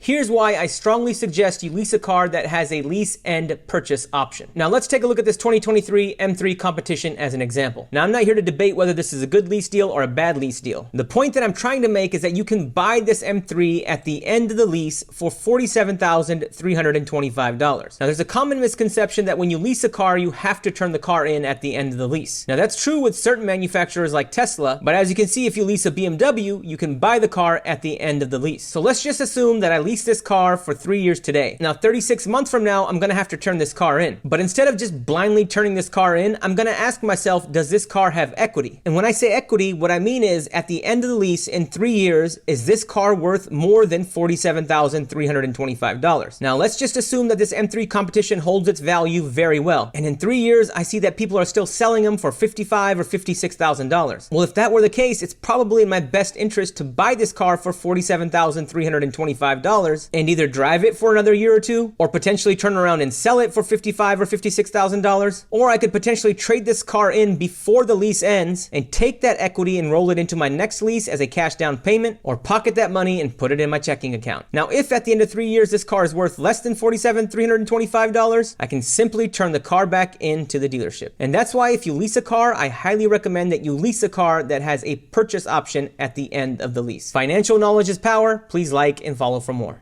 Here's why I strongly suggest you lease a car that has a lease and purchase option. Now let's take a look at this 2023 M3 competition as an example. Now I'm not here to debate whether this is a good lease deal or a bad lease deal. The point that I'm trying to make is that you can buy this M3 at the end of the lease for $47,325. Now there's a common misconception that when you lease a car, you have to turn the car in at the end of the lease. Now that's true with certain manufacturers like Tesla, but as you can see, if you lease a BMW, you can buy the car at the end of the lease. So let's just assume that I lease this car for 3 years today. Now 36 months from now, I'm gonna have to turn this car in. But instead of just blindly turning this car in, I'm gonna ask myself, does this car have equity? And when I say equity, what I mean is at the end of the lease in 3 years, is this car worth more than $47,325? Now let's just assume that this M3 competition holds its value very well. And in 3 years, I see that people are still selling them for $55,000 or $56,000. Well, if that were the case, it's probably in my best interest to buy this car for $47,325 and either drive it for another year or two, or potentially turn around and sell it for $55,000 or $56,000. Or I could potentially trade this car in before the lease ends and take that equity and roll it into my next lease as a cash down payment, or pocket that money and put it in my checking account. Now, if at the end of 3 years this car is worth less than $47,325, I can simply turn the car back into the dealership. And that's why if you lease a car, I highly recommend that you lease a car that has a purchase option at the end of the lease. Financial knowledge is power. Please like and follow for more.